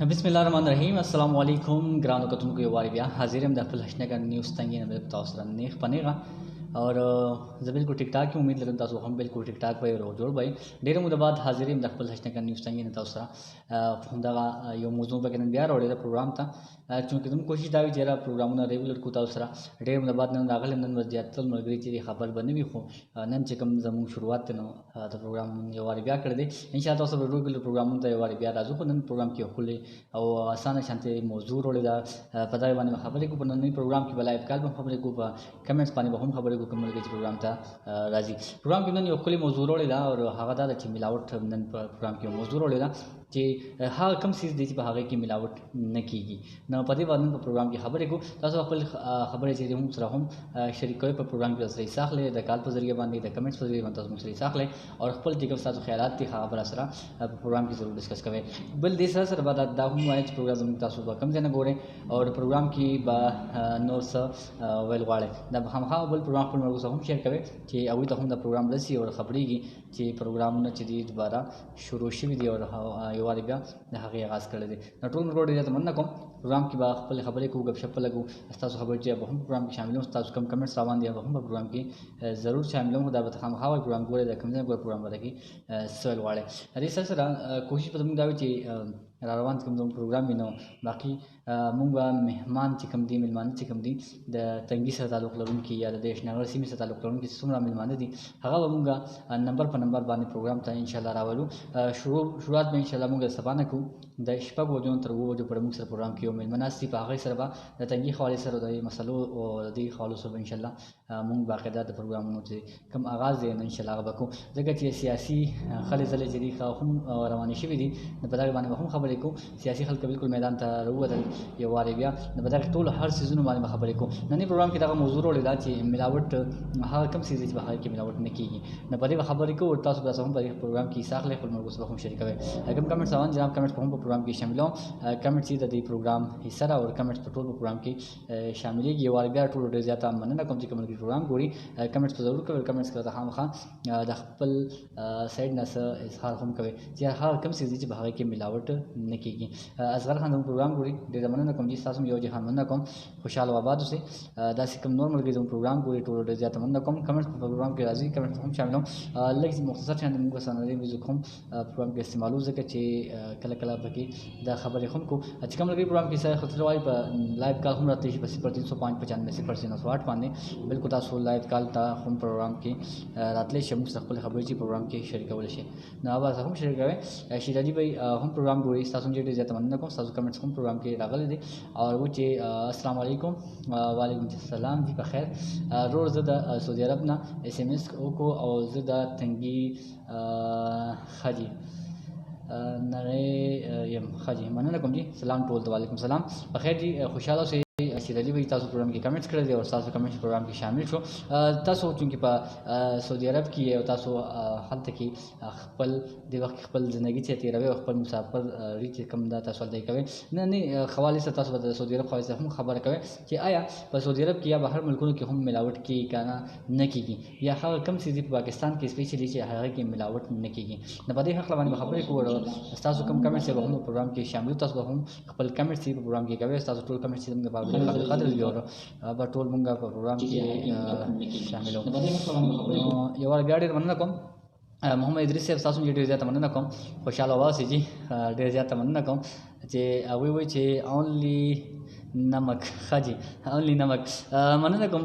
बिस्मिल्लाहिर्रहमानिर्रहीम अस्सलाम वालेकुम ग्रानो कतुनको यो वारी बिया हाजिर हम दखल हशने का न्यूज़ तंगी ने मेरे बताओ सर नेख पनेगा और जब बिल्कुल ठीक ठाक की उम्मीद लगे तासो हम बिल्कुल ठीक ठाक भाई रो जोड़ भाई डेर मुद्दे बाद हाजिर हम दखल हशने का न्यूज़ तंगी ने ताओ सर फुंदा यो मौजूद बगैर बियार और प्रोग्राम था चूँकि तुम कोशिश दावी जरा प्रोग्राम ना रेगुलर को ताओ सर डेर मुद्दे बाद नन रागल नन वजियतल मलगरी चीज़ खबर बने भी हो नन चिकम जमू शुरुआत नो तो प्रोग्राम यो वारी बिया कर दे इंशाल्लाह सब रेगुलर प्रोग्राम तो यो वारी बिया राजू को नन प्रोग्राम की खुले और आसान शांति मौजूद और पता बानी खबर को नई प्रोग्राम की बलाय काल में खबर को कमेंट्स पानी हम खबर को कमल के प्रोग्राम था राजी प्रोग्राम की नन खुले मौजूद और हागदा अच्छी मिलावट नन प्रोग्राम की मौजूद और कि हाँ कम चीज़ दी हागे की मिलावट न की न पति वादन प्रोग्राम की खबर को तासो अपल खबर चीज़ें हम सरा हम शरीक पर प्रोग्राम की असर साख ले द काल पर जरिए बांधी द कमेंट्स पर जरिए बनता मुसरी साख ले और अपल टिकम साथ ख्यालात थी खबर असरा प्रोग्राम की जरूर डिस्कस करें बल देश सर बाद दाहूँ आए प्रोग्राम तासो कम जना गोरे और प्रोग्राम की बा नोर स वेल वाले द हम हाँ बल प्रोग्राम पर मरगू हम शेयर करें कि अभी तक हम द प्रोग्राम रसी और खबरी की कि प्रोग्राम न चीज़ दोबारा शुरू शुरू दी और वारी बिया हक़ी आगाज़ कर दे नटोल रोड तो मन कम प्रोग्राम की बाखल खबर को गपशप लगू अस्तास खबर जब हम प्रोग्राम की शामिल हूँ कम कमेंट्स रावान दिया हम प्रोग्राम की ज़रूर शामिल हूँ दावत हम हवा प्रोग्राम गोरे कम प्रोग्राम वाले की सवाल वाले अरे सर कोशिश पर तुम दावी रावान कम प्रोग्राम भी नो बाकी मुंगा मेहमान चिकम दी मिलमान चिकम दी द तंगी से ताल्लुक़ लगन की या देश नगर सीमी से ताल्लुक़ लगन की सुमरा मिलमान दी हगा मुंगा नंबर पर नंबर बाने प्रोग्राम था इंशाल्लाह रावलू शुरुआत में इंशाल्लाह मुंगा सबाना को द इश्पा को जो तर वो जो प्रमुख सर प्रोग्राम कियो मिलमनासी पागे सरबा द तंगी खवाले सर द मसलो और दी खवालो सब इंशाल्लाह मुंग बाकायदा द प्रोग्राम से कम आगाज़ दे इंशाल्लाह बको जगह कि सियासी खले जले जरी का हम रवानी शिवी दी न पता बाने हम खबर को सियासी खल बिल्कुल मैदान था रुवत ये वारे गया न पता टोल हर सीजन बारे खबर को ननी प्रोग्राम की दागा मौजूद और ची मिलावट हाँ कम सीज बाहर की मिलावट न की न पता खबर को उड़ता सुबह हम प्रोग्राम की साख ले खुल मरगू हम शरीक है कम कमेंट्स आवान जनाब कमेंट्स हम प्रोग्राम की शामिल हों कमेंट्स सीधा दी प्रोग्राम हिस्सा और कमेंट्स पर टोल प्रोग्राम की शामिल ये वारे गया टोल डे जाता मन ना कम से कम की प्रोग्राम गोरी कमेंट्स पर जरूर कवर कमेंट्स करता हम खां दखपल साइड न इजहार हम कवे जी हाँ कम सीज बाहर की मिलावट न की असगर खान प्रोग्राम गोरी डेरा मन ना कम जी सासम यो जहां मन ना कम खुशहाल आबाद से दासी कम नॉर्मल के प्रोग्राम गोरी टोल डे जाता मन ना कम कमेंट्स प्रोग्राम के राजी कमेंट्स हम शामिल हों लग मुख्तसर छान मुंगा सनरे म्यूजिक हम प्रोग्राम के इस्तेमाल हो सके चे कला कला बकी दा खबर हम को अच्छी कम लगी प्रोग्राम की सर खतरे वाली लाइव काल हम रहते हैं 305.95 पाने बिल्कुल तासो लाइव काल ता हम प्रोग्राम की रातले शम मुस्तकबिल खबर जी प्रोग्राम के शरीक वाले शे ना आवाज हम शरीक करें शिराजी भाई हम प्रोग्राम गोरी सासुन जेटे जाता मन को सासु कमेंट्स हम प्रोग्राम के रागल दे और वो चे अस्सलाम वालेकुम वालेकुम सलाम जी बखैर रोज ज़दा सऊदी अरब ना SMS को और ज़दा तंगी खाजी नरे यम खाजी मन कम जी सलाम टोल तो वालेकुम सलाम बखैर जी खुशहाल से शिराजी भाई तासो प्रोग्राम की कमेंट्स कर दे और तासो कमेंट्स प्रोग्राम की शामिल छो तासो चूँकि सऊदी अरब की है तासो हाल तक की खपल दे वक्त खपल ज़िंदगी से तेरह वे खपल मुसाफर रीच कम दा तासो दे कवे नहीं खवाले से तासो सऊदी अरब खवाले से हम खबर कवे कि आया पर सऊदी अरब की या बाहर मुल्कों की हम मिलावट की काना न की या हर कम सीधी पाकिस्तान की स्पेशली से हर की मिलावट न की न पता हक लवानी खबर को तासो कम कमेंट से हम प्रोग्राम की शामिल तासो हम खपल कमेंट से प्रोग्राम की कवे तासो टोल कमेंट से खदर भी और बटोल मुंगा प्रोग्राम के शामिल हो ये वाला गाड़ी मन कम मोहम्मद इदरीस से सासुन जी डेर जाता मन कम खुशहाल आवाज़ से जी डेर जाता मन कम जे अवी वही चे ओनली नमक खाजी ओनली नमक मन कम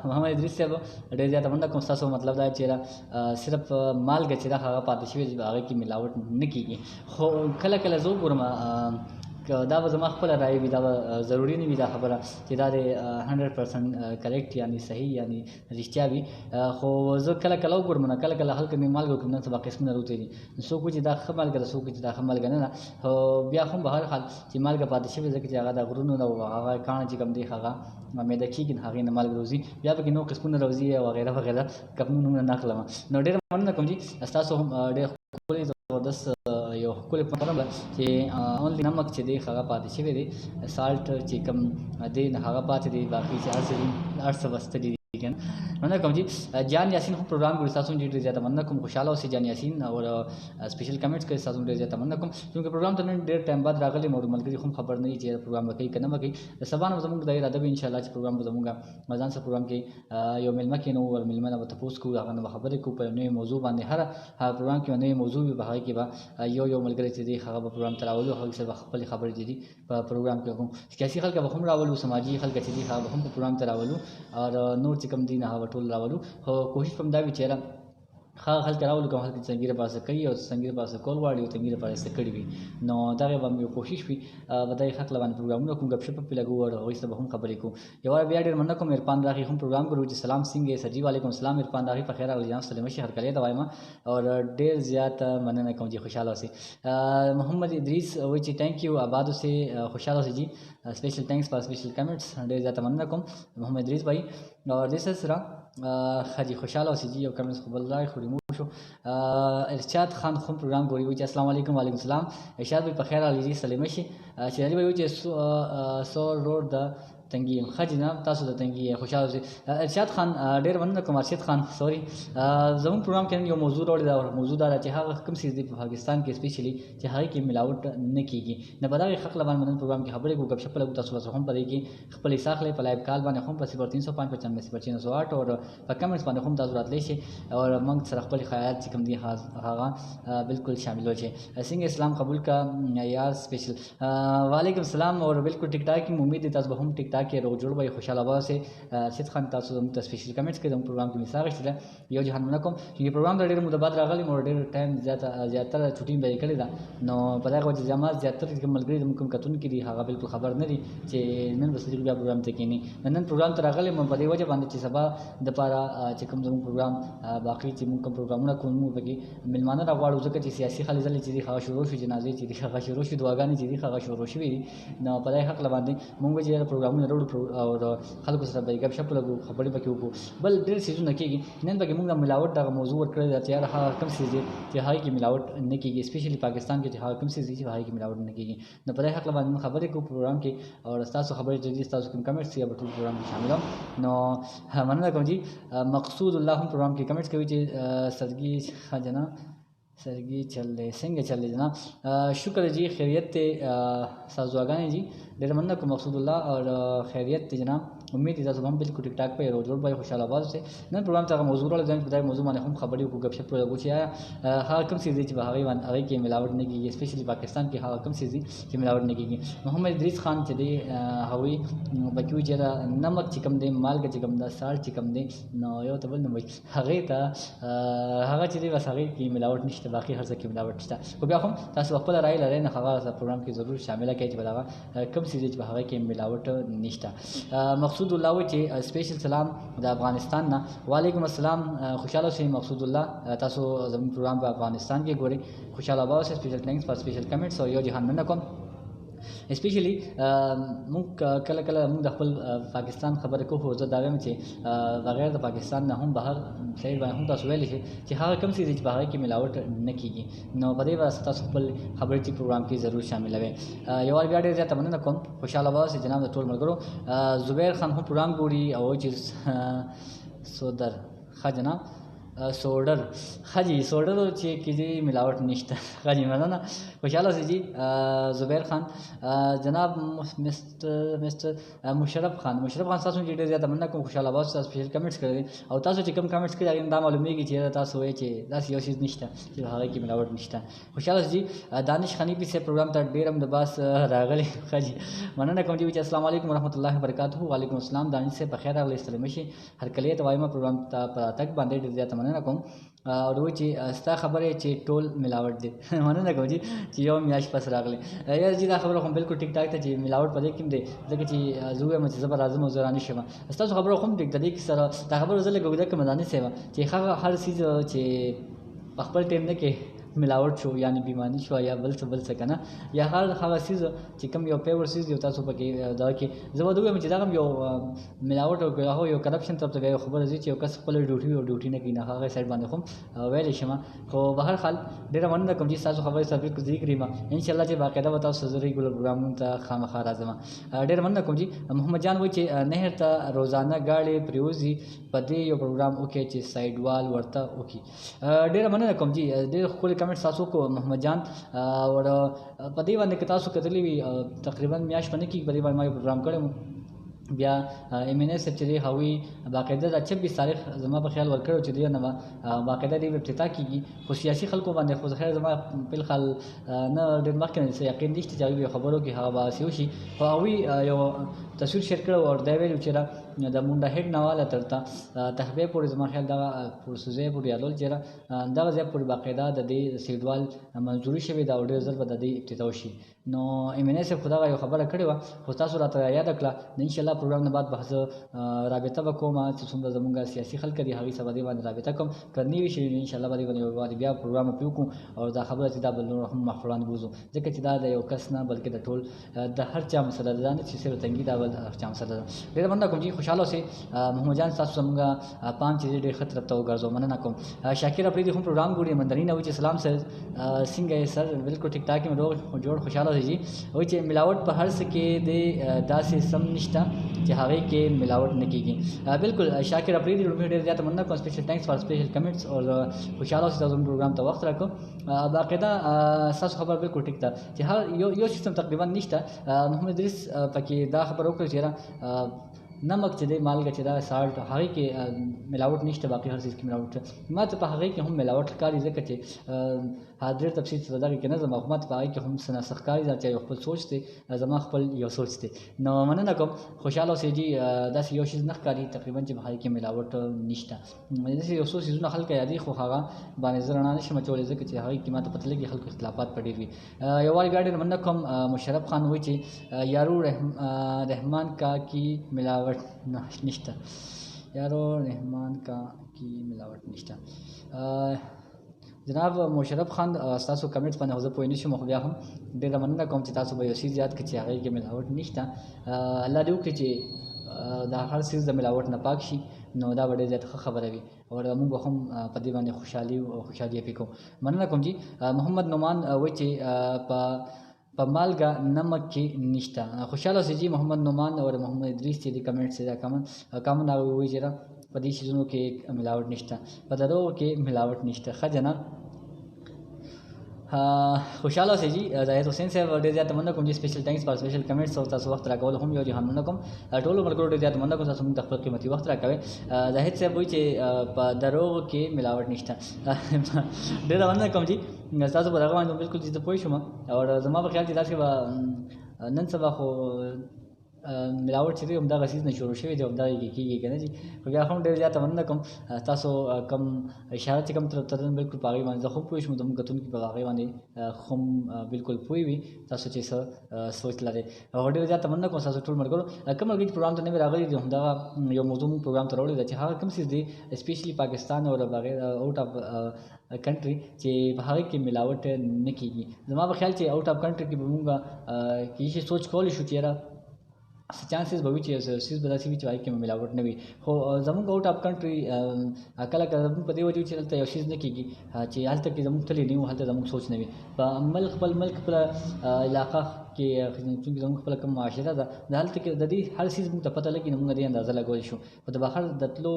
मोहम्मद इदरीस से डेर जाता मन कम सासो मतलब दा चेरा सिर्फ माल के चेरा खा पाते आगे की मिलावट न की हो कला कला जो गुरमा दा जमा खपल राय भी दा ज़रूरी नहीं भी दा खबर कि दा 100% करेक्ट यानी सही यानी रिश्तिया भी हो जो कला कला गुर मना कला कला हल्के में माल को सब किस्म रोते नहीं सो कुछ दा खमाल का सो कुछ दा खमाल का ना हो बिया हम बाहर हाल कि माल का पाते शिव जगह जगह दा गुरुनो दा वागा कान जी कम देखा मैं देखी कि हागे न माल रोजी बिया पे नो किस्म रोजी है वगैरह वगैरह कपनु ना खलमा नो डेर मन कम जी अस्तासो हम डे जबरदस्त यो कुल परम कि ओनली नमक चे दे खागा पाते छे दे साल्ट चे कम दे न खागा पाते दे बाकी 4 से 8 वस्त दी مننه کوم جی جان یاسین هم پروګرام ګوري تاسو ډېر زیاته مننه کوم خوشاله اوسئ جان یاسین او سپیشل کمنټس کوي تاسو ډېر زیاته مننه کوم چې پروګرام ته نن ډېر ټایم بعد راغلی مور ملګری هم خبر نه چې پروګرام وکړي کنه وکړي د سبا نو زموږ د اراده به ان شاء الله چې پروګرام به زموږ مزان سره پروګرام کې یو ملما کې نو ور ملما به تاسو کو هغه خبرې کو په نوې موضوع باندې هر پروګرام کې نوې موضوع به هغه کې به یو ملګری چې دی هغه به پروګرام تراولو هغه سره خپل خبرې دي په پروګرام کې کوم سیاسي خلک به هم راولو سماجی خلک چې دي هغه هم په پروګرام تراولو او نور چې کوم دي نه هغه ټول راولو کوشش کوم دا وی چیرې خلک راولو کوم خلک څنګه پاسه کوي او څنګه پاسه کول واړي او څنګه پاسه کړی وي نو دا به مې کوشش وي بدای خلک لبان پروګرامونه کوم غب شپ په لګو او هغه سره هم خبرې کوم یو بیا ډېر مننه کوم عرفان راغي هم پروګرام کوي چې سلام سنگ سرجی وعلیکم السلام عرفان راغي په خیر او جان سلام شي هر کله دا وایم او ډېر زیات مننه کوم چې خوشاله اوسئ محمد ادریس وایي چې ثانک یو آباد اوسئ خوشاله اوسئ جی special thanks for special comments ډېر زیاته مننه کوم محمد ادریس भाई और दिस इज خاجي خوشاله اوسئ جی او کمنټس خو بل ځای خوري مو شو ارشاد خان خو پروګرام ګوري وي چې السلام علیکم وعلیکم السلام ارشاد به په خیر علي سلام شي چې علي وي چې سو روډ د تنګي خاجي نام تاسو د تنګي خوشاله اوسئ ارشاد خان ډېر مننه کوم ارشاد خان سوري زموږ پروګرام کې یو موضوع راوړی دا موضوع دا چې هغه کوم څه دی په پاکستان کې سپیشلی چې هغه کې ملاوت نه کیږي نه بدغه خلک لبان منن پروګرام کې خبرې کو غب شپ لګو تاسو هم پدې کې خپل ساخله په لایو کال باندې هم په 030595 اور په کمنټس باندې هم تاسو راتلی شي او موږ سره خپل خیالات چې کوم دي هغه بالکل شامل وشي څنګه اسلام قبول کا یار سپیشل وعلیکم السلام اور بالکل ټیک ټاک کی امید ہے تاسو هم ټیک ټاک کې رو جوړ وي خوشاله واسه سید خان تاسو هم سپیشل کمنټس کې د پروګرام کې مثال شته یو جهان منکم چې پروګرام ډېر مده بعد راغلی مور ډېر ټایم زیاتره چټي به کړی دا نو په دغه وجه جماعت زیاتره کوم ملګری د کوم کتون کې دي هغه بالکل خبر نه دي چې نن بس بیا پروګرام ته کېنی نن پروګرام ته راغلی مې په دې وجه باندې چې سبا د پاره چې کوم زموږ پروګرام باقي چې موږ کوم پروګرامونه کوو پکې ملمانه راغواړو ځکه چې سیاسي خلک چې هغه شروع شو جنازې چې هغه شروع شو دعاګانې چې هغه شروع شوې دي نو په دې حق باندې موږ چې پروګرامونه وروړو او خلکو سره به غب شپ لګو خبرې پکې وکړو بل ډېر څیزونه کېږي نن پکې موږ د ملاوت دغه موضوع ورکړی دا چې هغه کوم څه دي چې هغه کې ملاوت نه کېږي سپیشلی پاکستان کې چې هغه کوم څه دي چې هغه کې ملاوت نه کېږي نو په دې حق باندې خبرې کوو پروګرام کې او تاسو خبرې چې تاسو کوم کمنټس یا ټول پروګرام کې شامل نو مننه کوم جی مقصود الله هم پروګرام کې کمنټس کوي چې سرګي خجنا سرګي چلې څنګه چلې جناب شکر جی خیریت ته سازواګانې جی ډېر مننه کوم مقصود الله اور خیریت ته جناب امید ہے تاسو هم بالکل ټیک ټاک په روز ورځ خوشاله आवाज سه نن پروګرام ته موضوع راځي ځکه په موضوع باندې هم خبرې وکړو غب شپ لګو چې هغه کوم څه دي چې هغه باندې هغه کې ملاوت نه کیږي سپیشلی پاکستان کې هغه کوم څه دي چې ملاوت نه کیږي محمد ادریس خان چې دی هوی بکیو چې نمک چې کوم دی مالګه چې کوم دا سال چې کوم دی نو یو ته بل نه وي هغه ته هغه چې دی بس هغه کې ملاوت نشته باقي هر څه کې ملاوت شته خو بیا هم تاسو خپل رائے لرئ نه هغه پروګرام کې ضرور شامل کړئ چې بلغه کوم څه دي چې هغه کې ملاوت نشته مقصود الله و چې سپیشل سلام د افغانستان نه وعلیکم السلام خوشاله اوسئ مقصود الله تاسو زموږ پروګرام په افغانستان کې ګورئ خوشاله اوسئ سپیشل ثانکس فار سپیشل کمنټس او یو جهان مننه کوم اسپیشلی موږ کله کله موږ د خپل پاکستان خبرې کوو زه دا وایم چې بغیر د پاکستان نه هم بهر شهر باندې هم تاسو ویلی شئ چې هغه کوم څه چې په هغه کې ملاوت نه کیږي نو په دې واسطه تاسو خپل خبرې چې پروګرام کې ضرور شاملوئ یو بیا ډېر زیاته مننه کوم خوشاله اوسئ جناب د ټول ملګرو زبیر خان هم پروګرام ګوري او چې سودر ښه جناب سوډر خجی سوډر چې کیږي ملاوت نشته خجی مننه خوشاله اوسئ جی زبیر خان جناب مستر مشرف خان تاسو ډېر زیات مننه کوم خوشاله اوسئ تاسو سپیشل کمنټس کړئ او تاسو چې کوم کمنټس کړئ دا معلومیږي چې تاسو وایي چې دا یو شی نشته چې هغه کې ملاوت نشته خوشاله اوسئ جی دانش خانی په پروګرام ته ډېر هم د باس راغلی خجی مننه کوم چې السلام علیکم ورحمت الله وبرکاته وعلیکم السلام دانش سے په خیر راغلی سلام شي هر کله ته وایم پروګرام ته پراتک باندې ډېر زیات مننه کوم او دوی چې ستا خبره چې ټول ملاوت دي مننه کوم چې یو میاش پس راغلی یار چې دا خبره هم بالکل ټیک ټاک ته چې ملاوت پدې کې دی ځکه چې زوی مې زبر اعظم او زرانی شمه تاسو خبره هم ټیک ده کې سره دا خبره زله ګوګدا کې مداني سیوا چې هغه هر چیز چې خپل ټیم نه کې ملاوټ شو یعنی بیمانی شو یا بل څه کنه یا هغه سیز چې کوم یو پیور سیز یو تاسو پکې دا کې زه به دوی چې دا کوم یو ملاوټ او هغه یو کرپشن طرف ته خبره زی چې یو کس خپل ډیوټي نه کوي نه هغه سایډ باندې کوم ویل شم خو به هر حال ډیره مننه کوم چې تاسو خبره سره کو ذکر ما ان شاء الله چې باقاعده وتا تاسو ریګولر پروګرام ته خامخا راځم ډیره مننه کوم چې محمد جان وایي چې نهر ته روزانه گاډي پریوزي په دې یو پروګرام وکي چې سایډ وال ورته وکي ډیره مننه کوم چې ډیر خپل کمنټ تاسو کو محمد جان اور په دې باندې که تاسو کتلی وي تقریبا میاش باندې کې په دې باندې ما یو پروګرام کړم بیا ایم ان ایس چې هوی باقاعده د 26 تاریخ زما په خیال ورکړو چې دی نه باقاعده دی افتتاح کیږي خو سیاسي خلکو باندې خو خیر زما په خل نه ډېر مخکې نه یقین نشته چې خبرو کې هغه باسي شي خو هوی یو تصویر شیر کړو او دا ویل چې د مونډه هډ نواله ترته تحبه پورې زما خیال دا پروسوزه پورې یادول چې دا ځای پورې باقاعده د دې سیډوال منځوري شوی دا ډېر ځل به د دې افتتاح شي نو ایم ان ایس خدا یو خبره کړې و خو تاسو راته یاد کړه ان شاء الله پروګرام نه بعد بحث رابطه وکوم چې څومره زمونږ سیاسي خلک دي هغه سبا دی باندې رابطه کوم کرنی وی شي ان شاء الله باندې بیا پروګرام پیو کوم او دا خبره چې دا بل نور هم مخفلان بوزو ځکه چې دا د یو کس نه بلکې د ټول د هر چا مسله ده چې سره تنګي دا بل هر چا مسله ده ډېر مننه کوم چې خوشاله سي محمد جان تاسو زمونږ پام چې ډېر خطر ته وګرځو مننه کوم شاکر افریدي هم پروګرام ګوري مندري نه و چې سلام سر څنګه سر بالکل ټیک ټاک مې جوړ خوشاله دي وای چې ملاوټ په هر څه کې د داسې سم نشته چې هغه کې ملاوټ نه کیږي بالکل شاکر افریدي ډېر ډېر زیات مننه کوم سپیشل تھینکس فار سپیشل کمنټس او خوشاله اوسئ تاسو پروګرام ته وخت راکو باقاعده تاسو خبر بالکل ټیک ده چې هر یو سیستم تقریبا نشته محمد ادریس پکې دا خبر وکړه چې نمک چې دی مالګه چې دا سالټ هغه کې ملاوټ نشته باقي هر څه کې ملاوټ ما ته په هغه کې هم ملاوټ ښکاري ځکه چې حاضر تفصیل څه دغه کې نه زما حکومت په هغه کې هم سنا ښکاري دا چې خپل سوچ دی زما خپل یو سوچ دی نو مننه کوم خوشاله اوسئ جی داسې یو شی نه ښکاري تقریبا چې په هغه کې ملاوټ نشته داسې یو څو څیزونه خلک یادي خو هغه باندې زه رڼا نشم اچولی ځکه چې هغه کې ما ته پته لګي خلکو اختلافات په ډېر وي یووالي ګاډي مننه کوم مشرف خان وایي چې یارو رحمان کا کی ملاوٹ نشته یارو رحمان کا کی ملاوٹ نشته جناب مشرف خان تاسو کمنټس باندې زه پوه نشم خو بیا هم ډېره مننه کوم چې تاسو به یو شی زیات کړئ چې هغه کې ملاوټ نشته الله دې وکړي چې دا هر څیز د ملاوټ نه پاک شي نو دا ډېره زیات ښه خبره وي او موږ هم په دې باندې خوشحالي فکر مننه کوم چې محمد نعمان وایي چې په مالګه نمک کې نشته خوشاله اوسئ جی محمد نعمان او محمد ادریس چې د کمنټ سره کامن وایي چې په دې شیزونو کې ملاوټ نشته په دروغو کې ملاوټ نشته ښه جناب خوشاله اوسئ جی زاهد حسین صاحب ډېر زیات مننه کوم چې سپیشل تھینکس فار سپیشل کمنټس او تاسو وخت راکول هم یو جهان مننه کوم ټولو ملګرو ډېر زیات مننه کوم تاسو موږ خپل قیمتي وخت راکوي زاهد صاحب وایي چې په دروغو کې ملاوټ نشته ډېر مننه کوم چې تاسو په دغه باندې بالکل زه پوه شوم او زما په خیال چې داسې به نن سبا خو ملاوټ چې دی همدغه څیز نه شروع شوی دی همدغه کې کېږي که نه جي خو بیا هم ډېر زیاته مننه کوم تاسو کم اشاره چې کوم طرف بالکل په هغې باندې زه هم پوه شوم زموږ کتونکي په هغې باندې هم بالکل پوه وي تاسو چې څه سوچ لرئ او ډېر زیاته مننه کوم تاسو ټول ملګرو کوم ملګري چې پروګرام ته نوي راغلي دي همدغه یو موضوع موږ پروګرام ته راوړی ده چې هغه کوم څیز دی اسپیشلي پاکستان او بغیر آؤٹ اف کنټري چې په هغې کې ملاوټ نه کېږي زما په خیال چې آؤٹ اف کنټري کې به موږ کې شي سوچ کولی شو چې یاره چانسز به وي چې سیز به داسې وي چې هغې کې ملاوټ نه وي خو زموږ آؤٹ اف کنټري کله کله زموږ په دې وجه چې هلته یو شیز نه کېږي چې هلته کې زموږ تللی نه وي هلته زموږ سوچ نه وي په خپل ملک خپله علاقه کې چونکې زموږ خپله کوم معاشره ده د هلته کې د دې هر څیز موږ ته پته لګي نو موږ دې اندازه لګولی شو خو د بهر د تلو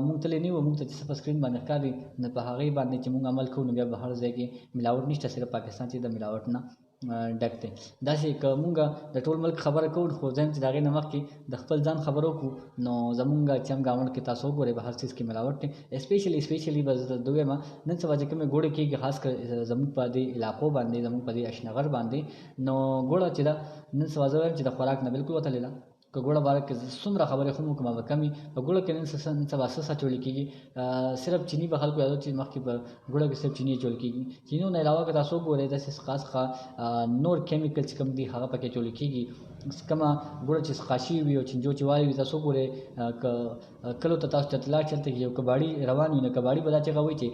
موږ تللی نه وو موږ ته چې څه په سکرین باندې ښکاري نو په هغې باندې چې موږ عمل کوو نو بیا به هر ځای کې ملاوټ نشته صرف پاکستان چې د ملاوټ نه ډک دی داسې که موږ د ټول ملک خبره کوو خو ځم چې د هغې نه مخکې د خپل ځان خبره وکړو نو زمونږ چې هم ګاونډ کې تاسو وګورئ به هر څیز کې ملاوټ دی اسپیشلي به زه درته ووایم نن سبا چې کومې ګوړې کېږي خاص کر زموږ په دې علاقو باندې زموږ په دې اشنغر باندې نو ګوړه چې ده نن سبا زه وایم چې د خوراک نه بالکل وتلې ده که ګوړه باره کې څومره خبرې خو مو کومه به کمي په ګوړه کې نن سبا څه چولی کېږي صرف چینی به خلکو یادو چې مخکې په ګوړه کې صرف چینی چول کېږي چینو نه علاوه که تاسو ګورئ داسې خاص نور کیمیکل چې کوم دي هغه پکې چول کېږي کومه ګوړه چې خاشي وي او چنجو چې والی وي تاسو ګورئ کلو ته تاسو ته طلاق چلته یو کباړي روان وي نو کباړي به دا چې وایي چې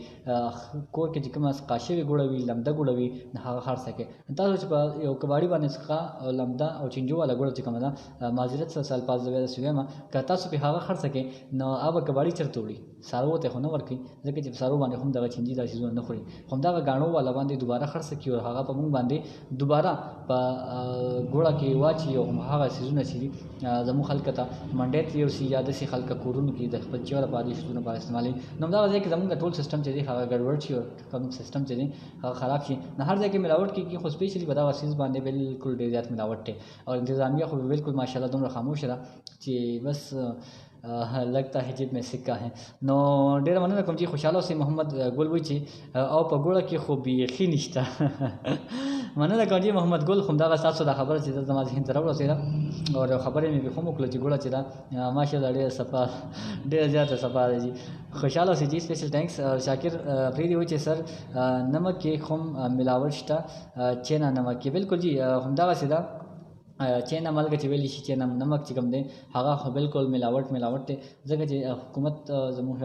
کور کې چې کومه خاشي وي ګوړه وي لمده ګوړه وي هغه خرڅ کړي تاسو چې په یو کباړي باندې څخه لمده او چنجو والا ګوړه چې کومه ده معذرت سره سال پاس زوی سویما که تاسو په هغه خرڅ کړي نو هغه کباړي چرته وړي سارو ته خو نه ورکي ځکه چې سارو باندې هم دغه چنجي دا شیزونه نه خوري هم دغه غاڼو والا باندې دوباره خرڅ کړي او هغه په مونږ باندې دوباره په ګوړه کې واچي او هغه سیزونه چې زمو خلک ته منډې یو سی یاد سي خلک کورونو کې د خپل چور په دې شیزونه په استعمالي نو دا ځکه زموږ ټول سیستم چې دی هغه ګډوډ شي او کوم سیستم چې دی هغه خراب شي نه هر ځای کې ملاوت کیږي خو سپیشلی په دا وسیز باندې بالکل ډیر زیات ملاوت دی او انتظامیه خو بالکل ماشاءالله دومره خاموش ده چې بس लगता है जेब में सिक्का है نو ډیر مننه کوم چې خوشاله اوسئ محمد ګل وایي چې او په ګوړه کې خو بیخي نشته مننه کوم چې محمد ګل خو دا تاسو د خبره چې زما ذهن ته راوړل او خبرې مې به هم وکړه چې ګوړه چې دا ماشاءالله ډیر صفا ډیر زیاته صفا دی خوشاله اوسئ جی سپیشل ټانکس شاکر فریدی وایي چې سر نمک کې هم ملاوت شته چینا نمک کې بالکل جی هم دا سیدا چین عمل کې چې ویل شي چې نمک چې کوم دی هغه بالکل ملاوت دی ځکه چې حکومت زموږ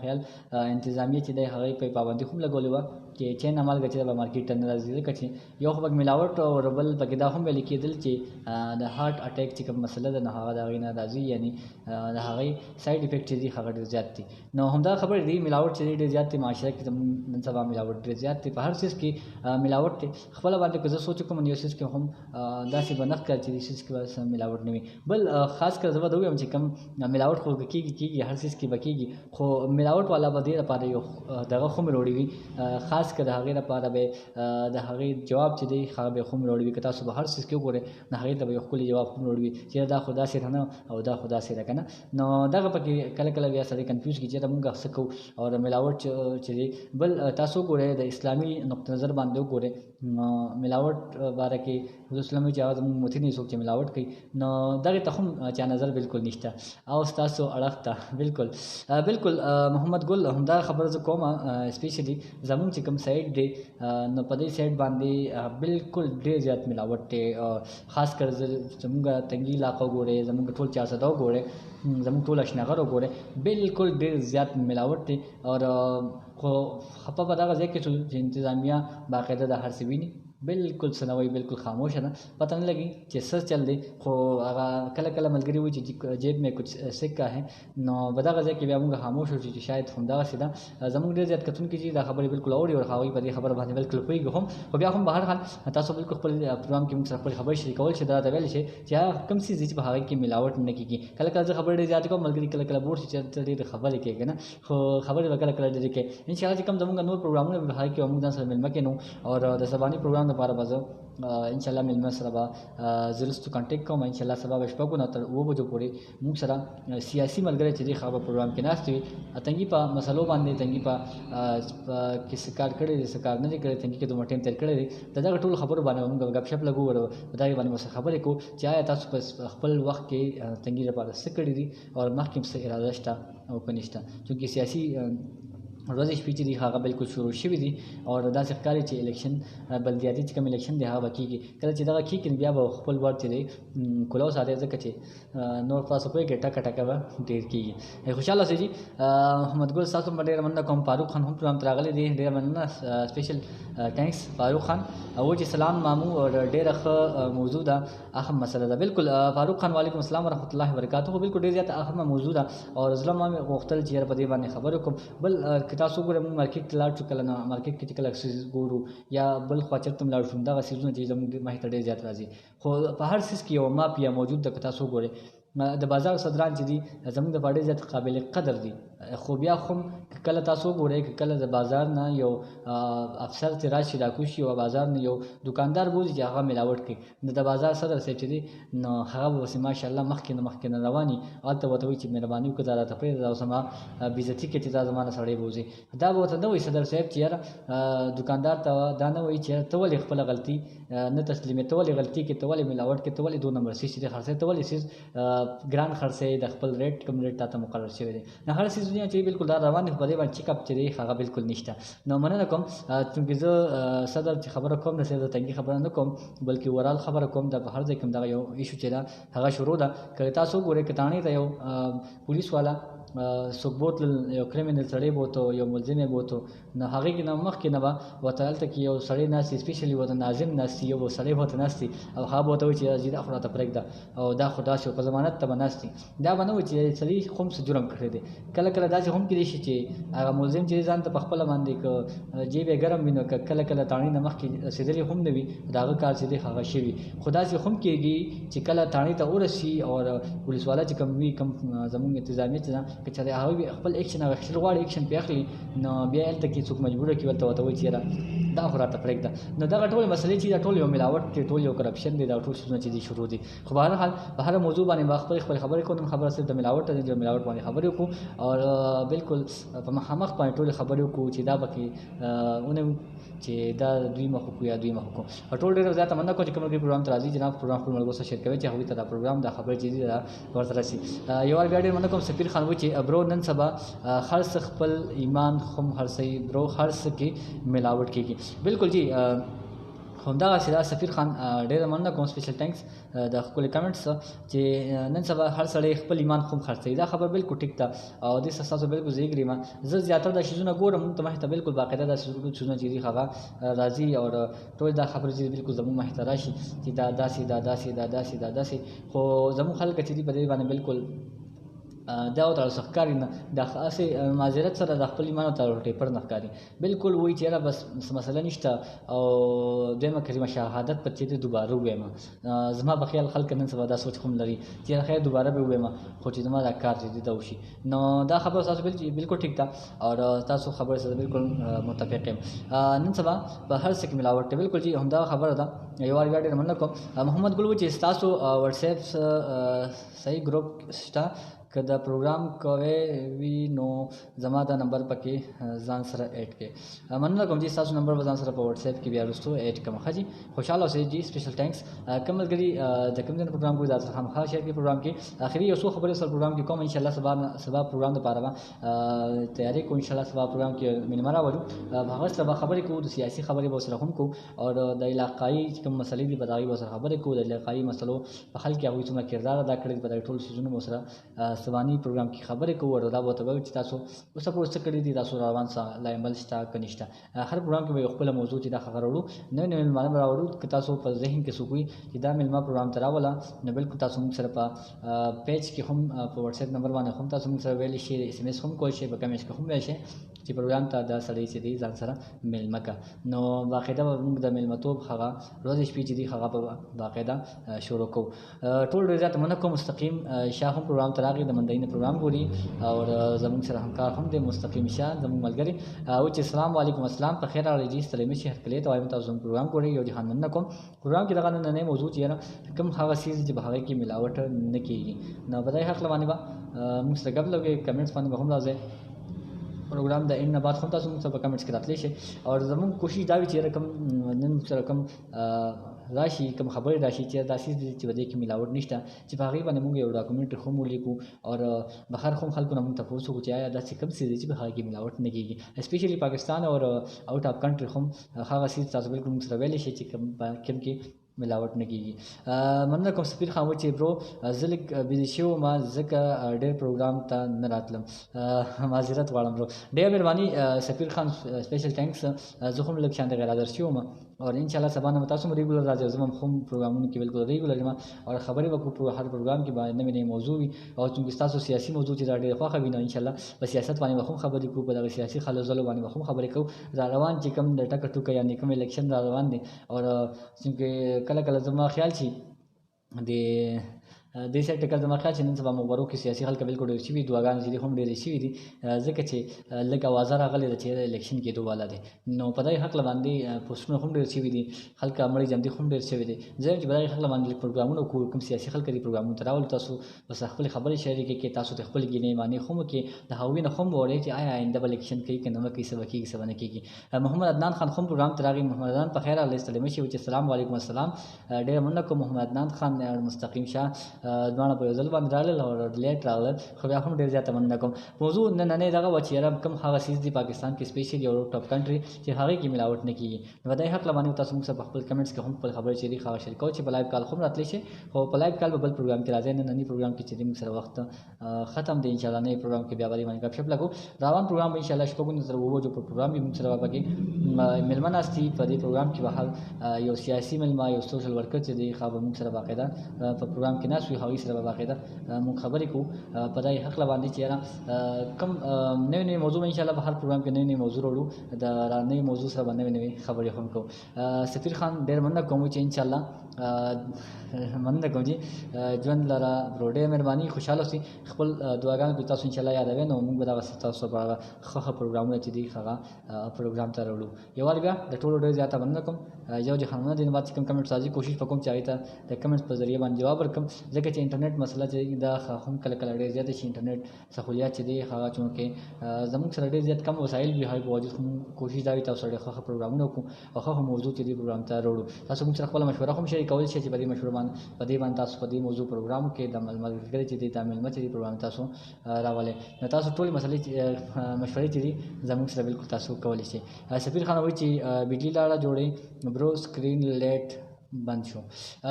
خیال انتظامیه چې دی هغه په پابندي هم لګولې و چې چین عمل کې چې په مارکیټ ته راځي ځکه چې یو خو ملاوت او ربل پکې دا هم ویل کېدل چې د هارت اٹیک چې کوم مسله ده نه هغه دا غینه راځي یعنی د هغه ساید افیکټ چې دی هغه ډیر زیات دي نو همدا خبر دی ملاوت چې ډیر زیات دی معاشره کې نن سبا ملاوت ډیر زیات دی په هر څه کې ملاوت خپل باندې که زه سوچ کوم یو څه کې هم داسې بنخ چې د شي کې ملاوت نه وي بل خاص کر زه دوی هم چې کم ملاوت خو کېږي هر څه کې بکیږي خو ملاوت والا به ډیر لپاره یو دغه خو مروړي وي خاص کر هغه لپاره به د هغه جواب چې دی هغه به خو مروړي وي که تاسو به هر څه کې وګورئ نه هغه ته به خپل جواب خو مروړي وي چې دا خدا سره نه او دا خدا سره کنه نو دغه پکې کله کله بیا سره کنفیوز کیږي چې موږ څه کوو او ملاوت چې بل تاسو ګورئ د اسلامي نقطه نظر باندې وګورئ ملاوت باره کې حضور اسلامي جواز موږ نه څوک چې ملاوت کوي نو دغه ته هم چا نظر بالکل نشته او تاسو اړخته بالکل محمد ګل همدا خبره ز کومه سپیشلی زمون چې کوم سایډ دی نو په دې سایډ باندې بالکل ډیر زیات ملاوت دی خاص کر زموږ تنګي علاقو ګوره زموږ ټول چا سره ګوره زموږ ټول اشناغر ګوره بالکل ډیر زیات ملاوت دی او خو خپه په دغه ځای کې چې انتظامیه باقاعده د هر څه ویني بالکل سنوي بالکل خاموش ده پتہ नहीं लगी چې څه چل دی خو هغه کله کله ملګری وي چې جیب میں کچھ سکه ہے نو بدغه ځکه بیا موږ خاموش شو چې شاید همدا سیده زموږ ډیر زیات کتون کې چې دا خبره بالکل اوري او خاوي په دې خبره باندې بالکل پويږي هم او بیا هم بهر حال تاسو بالکل خپل پروګرام کې موږ سره خپل خبرې شریکول شي دا ویل شي چې کوم څه چې په هغه کې ملاوت نه کیږي کله کله خبره ډیر زیات کوم ملګری کله کله بور شي چې دې خبره کوي نه خو خبره وکړه کله دې کې ان شاء الله چې کوم زموږ نور پروګرامونه به هغه کې موږ ځان سره ملمه کینو او د سبانی پروګرام لپاره بازو ان شاء الله ملمه سره به زرستو کانټیکټ کوم ان شاء الله سبا شپږو نه تر 2 بجو پورې موږ سره سیاسي ملګری چې دی خبر پروګرام کې ناشته وي اتنګي په مسلو باندې تنګي په کې سکار کړي دي سکار نه کړي تنګي کې دوه ټیم تر کړي دي دا ټول خبرو باندې موږ غب شپ لګو ورو دا باندې مو خبرې کو چې آیا تاسو په خپل وخت کې تنګي لپاره څه کړی دي او مخکې څه اراده شته او کنيشته چې سیاسي ورځې شپې چې دی هغه بالکل شروع شوی دي او دا ځکه چې الیکشن بلدیاتي چې کوم الیکشن دی هغه کیږي کله چې دا کیږي بیا به خپل ورته دی کولو ساده ځکه چې نور تاسو په کې ټکا ټکا ډیر کیږي خوشاله سي جی محمد ګل تاسو باندې مننه کوم فاروق خان هم پروګرام تراغلي دی ډیر مننه سپیشل ټانکس فاروق خان او چې سلام مامو او ډیر ښه موضوع ده اهم مسله ده بالکل فاروق خان وعلیکم السلام ورحمت الله وبرکاته بالکل ډیر زیات اهم موضوع ده او ظلم ما غوښتل چې په دې باندې خبرو کوم بل تاسو ګورئ مارکیټ لاړ شو کله نه مارکیټ کې کله اکسس ګورو یا بل خواچر تم لاړ شو دا غسیزونه چې زموږ مهته ډیر زیات راځي خو په هر سیس کې یو ماپ یا موجود د تاسو ګورئ د بازار صدران چې دي زموږ د پاره زیات قابل قدر دي خو بیا هم کله تاسو ګورئ کله د بازار نه یو افسر چې راشي راکوشي او بازار نه یو دکاندار بوزي چې هغه ملاوت کوي د بازار صدر صاحب چې دي نو هغه وسه ماشاءالله مخکې رواني البته وته وي چې مهرباني وکړه راته پرې دا سما بیزتی کې چې دا زمانه سړی بوزي دا وته نو صدر صاحب چې دکاندار ته دا نه وي چې ته ولې خپل غلطي نه تسلیمې ته ولې غلطي کې ته ولې ملاوت کې ته ولې 2 نمبر سي چې خرڅه ته ولې سي ګران خرڅه د خپل ریټ کم ریټ ته مقرر شوی دی نه هر سي دنیا چې بالکل دا روان په دې باندې چیک اپ چې دی هغه بالکل نشته نو مننه کوم چې زه صدر چې خبره کوم نه سي تنګي خبره نه کوم بلکې ورال خبره کوم د هر ځای کوم دا یو ایشو چې دا هغه شروع ده کله تاسو ګورئ کتانی ته یو پولیس والا څوک بوتل یو کریمینل سړی بوته یو ملزم بوته نه هغه کې نه مخ کې نه وتعال ته کې یو سړی ناسي سپیشلی وته ناظم ناسي یو سړی وته ناسي او هغه بوته چې زیاده افراط پرېږده او دا خدا شو په ضمانت ته بناستي دا بنو چې سړی کوم څه جرم کړی دی کله کله دا چې هم کې شي چې هغه ملزم چې ځان ته په خپل باندې ک جیب ګرم وینو کله کله تانی نه مخ کې سیدلی هم نه وي داغه کار چې دی هغه شي خدا چې هم کېږي چې کله تانی ته ورسي او پولیس والا چې کم وی کم زموږ انتظامیه چې کچره هغه خپل اکشن او خپل غواړي اکشن پیاخلي نو بیا ته کې څوک مجبور کی ولته وته وي چیرې دا خراته پرېږده نو دا ټول مسلې چې دا ټول یو ملاوت کې ټول یو کرپشن دی دا ټول څه چې دي شروع دي خو بهر حال په هر موضوع باندې خپل خبرې کوم خبره صرف د ملاوت د ملاوت باندې خبرې کو او بالکل په مخامخ باندې ټول خبرې کو چې دا بکی اونه چې دا دوی مخ کو یا دوی مخ کو ټول ډېر زیات مننه کوم چې کوم پروګرام ته راځي جناب پروګرام خپل ملګرو سره شیر کوي چې هغه ته دا پروګرام د خبرې چې دا ورته راسي یو ور ګاډي مننه کوم سفیر خان و چې برو نن سبا خرڅ خپل ایمان خم هرڅي برو خرڅ کې ملاوت کیږي بالکل جی همدا سیدا سفیر خان ډېر مننه کوم سپیشل ټانکس د خپل کمنټس چې نن سبا هر سړی خپل ایمان خو خرڅي دا خبر بالکل ټیک ده او د ساسو بالکل زیګری ما زه زیاتره د شیزونه ګورم ته مه ته بالکل باقاعده د شیزونه چې هغه راځي او ټول دا خبر چې بالکل زمو مه ته راشي چې دا داسي خو زمو خلک چې په دې باندې بالکل دا او تاسو ښکاری نه د خاصه معذرت سره د خپل ایمان ته ټیپر نه ښکاری بالکل وای چې بس مسله نشته او دمه کریمه شهادت په چې دوباره وایم زما په خیال خلک نن سبا دا سوچ کوم لري چې خیر دوباره به وایم خو چې زما دا کار دې دا وشي نو دا خبر تاسو بالکل ټیک ده او تاسو خبر سره بالکل متفق یم نن سبا په هر څه کې ملاوت بالکل جی همدا خبره ده یو ور ګاډي مننه کوم محمد ګل و چې تاسو واتس اپ صحیح ګروپ شته که دا پروګرام کوي وی نو زما دا نمبر پکې ځان سره اډ کې مننه کوم چې تاسو نمبر ځان سره په واتس اپ کې بیا وروسته اډ کوم خاجي خوشاله اوسئ جی سپیشل ټانکس کملګری د کوم دن پروګرام کوی ذات هم خاص شیر کې پروګرام کې اخري یو څو خبرې سره پروګرام کې کوم ان شاء الله سبا پروګرام د پاره تیاری کو ان شاء الله سبا پروګرام کې منمرا وړو هغه سبا خبرې کو د سیاسي خبرې به سره هم کو او د علاقائی کوم مسلې دی بداغي به سره خبرې کو د علاقائی مسلو په حل کې هغه څومره کردار ادا کړی په ټول سيزونو مو سره سبانی پروګرام کې خبرې کوو او دا به تاسو چې تاسو اوس په څه کړی دي تاسو روان سره لایمل شتا کنيشتا هر پروګرام کې به خپل موضوع چې دا خبر وړو نو معلومات راوړو چې تاسو په ذهن کې سوګوي چې دا ملما پروګرام تراولا نو بالکل تاسو موږ سره په پیج کې هم په واتس اپ نمبر باندې هم تاسو موږ سره ویل شي اس ام اس هم کوی شي په کمنټ کې هم ویل شي چې پروګرام ته دا سړی چې دی ځان سره ملما کا نو باقاعده موږ د ملمتوب هغه روز شپې چې دی هغه په باقاعده شروع کو ټول ډیرات منکو مستقیم شاه هم پروګرام تراغي د مندین پروګرام ګوري او زموږ سره همکار هم د مستقیم شاه زموږ ملګری او چې السلام علیکم السلام په خیر راځي سلامي شي هر کله ته وایم تاسو پروګرام ګوري یو جهان نه کوم پروګرام کې دغه نه موضوع چې کوم هغه سیز چې به هغه کې ملاوت نه کیږي نو بدای حق لوانه با موږ سره غوډه لګي کمنټس باندې هم راځي پروګرام د ان بعد هم تاسو موږ په کمنټس کې راتلی شي او زموږ کوشش دا وي چې رقم نن سره کم راشي کوم خبرې راشي چې دا سیس چې بده کې ملاوت نشته چې په هغه باندې موږ یو ډاکومنټ هم ولیکو او بهر هم خلکو نه موږ تاسو کو چې آیا دا څه کوم سیس چې په هغه کې ملاوت نه کیږي اسپیشلی پاکستان او آوټ اف کنټری هم هغه سیس تاسو بالکل موږ سره ویل شي چې کوم کې ملاوت نه کیږي مننه کوم سفیر خان و چې برو زلک بيزي شو ما زکه ډېر پروګرام ته نه راتلم معذرت غواړم برو ډېر مهرباني سفیر خان سپیشل ټانکس زه هم لږ شان د غیر حاضر شوم او ان شاء الله سبا نه تاسو مو ریګولر راځي زموږ هم پروګرامونه کې بالکل ریګولر ما او خبرې وکړو په هر پروګرام کې باندې نوې موضوع او چې تاسو سیاسي موضوع چې ډېر خوښه وینئ ان شاء الله په سیاست باندې هم خبرې کوو په دغه سیاسي خلوزلو باندې هم خبرې کوو را روان چې کوم د ټکر ټوکه یعنی کوم الیکشن را روان دي او چې کله کله زما خیال شي د دې سره ټکر زما خیال چې نن سبا مبارو کې سیاسي خلک بالکل ډېر شوي دعاګانې چې دي هم ډېرې شوي دي ځکه چې لږ اوازه راغلې ده چې د الیکشن کېدو والا دی نو په دې حق باندې پوسټونه هم ډېر شوي دي خلک مړي جمدي هم ډېر شوي دي زه چې په دې حق باندې پروګرامونه کوم سیاسي خلک دي پروګرامونه تراول تاسو بس خپل خبرې شریکې کې تاسو ته خپل ګینې معنی هم کې د هغوی نه هم وړي چې آیا آینده بل الیکشن کوي که نه کوي څه به کېږي څه به نه کېږي محمد عدنان خان هم پروګرام ته راغی محمد عدنان په خیر علیه السلام شي چې السلام علیکم السلام ډېر مننه کوم محمد عدنان خان مستقیم شاه دواړه په یو ځل باندې راغلل او لیټ راغلل خو بیا هم ډېر زیاته مننه کوم موضوع نننۍ دغه وه چې یاره کوم هغه څیز دی پاکستان کې سپیشلی او ټاپ کنټري چې هغې کې ملاوټ نه کېږي نو په دې هکله باندې تاسو موږ سره په خپل کمنټس کې هم خپل خبرې چې دي هغه شریکوو چې په لایو کال هم راتلی شي خو په لایو کال به بل پروګرام کې راځي ننني پروګرام کې چې موږ سره وخت ختم دی انشاءالله نوی پروګرام کې بیا باندې گپ شپ لګو روان پروګرام به انشاءالله شپږو نه تر اووه بجو پر پروګرام به موږ سره به پکې میلمه ناست دي په دې پروګرام کې به یو سیاسي میلمه یو سوشل ورکر چې دی هغه به موږ سره باقاعده په پروګرام کې ناست وي هغوی سره به باقاعده موږ خبرې کوو په دې هکله باندې چې یاره کوم نوې نوې موضوع به انشاءالله په هر پروګرام کې نوې نوې موضوع راوړو د نوې موضوع سره به نوې نوې خبرې هم کوو سفیر خان ډېر مننه کوم چې انشاءالله مننه کوم چې ژوند لره برو ډېر مهرباني خوشحاله اوسئ خپل دعاګانې به تاسو انشاءالله یادوئ نو موږ به دغسې تاسو لپاره ښه پروګرامونه چې دي هغه پروګرام ته راوړو یو وار بیا د ټولو ډېر زیاته مننه کوم یو جهانونه دې نه بعد چې کوم کمنټس راځي کوشش به کوم چې هغې ته د کمنټس په ذریعه باندې جواب ورکړم ځکه چې انټرنیټ مسله چې دا هم کله کله ډېر زیاته شي انټرنیټ سهولیات چې دي هغه چونکې زموږ سره ډېر زیات کم وسایل وي هغې په وجود هم کوشش دا وي تاسو سره ښه پروګرامونه وکړو او ښه موضوع چې دي پروګرام ته راوړو تاسو موږ سره خپله مشوره هم شریکولی شئ چې په دې مشوره په دې باندې تاسو په دې موضوع پروګرام کې د ملګري چې دي دا میلمه چې دي پروګرام تاسو راولئ نو تاسو ټولې مسلې مشورې چې دي زموږ سره بالکل تاسو کولی شئ سفیر خان وایي چې بجلي لاړه جوړې برو سکرین لیټ بند شو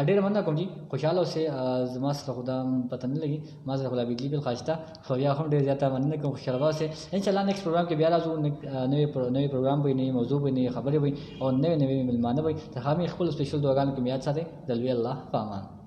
ډېر مننه کوم چې خوشحاله اوسئ زما سره خو دا پته نه لګي ما سره خو لا بجلي بل ښایسته خو بیا هم ډېر زیاته مننه کوم خوشحاله به اوسئ انشاءالله نیکسټ پروګرام کې بیا راځو نوی پروګرام به وي نوې موضوع به وي نوې خبرې به وي او نوې نوې مېلمانه به وي تر هغه مې خپلو سپیشل دعاګانو کې مې یاد ساتئ د لوی الله په امان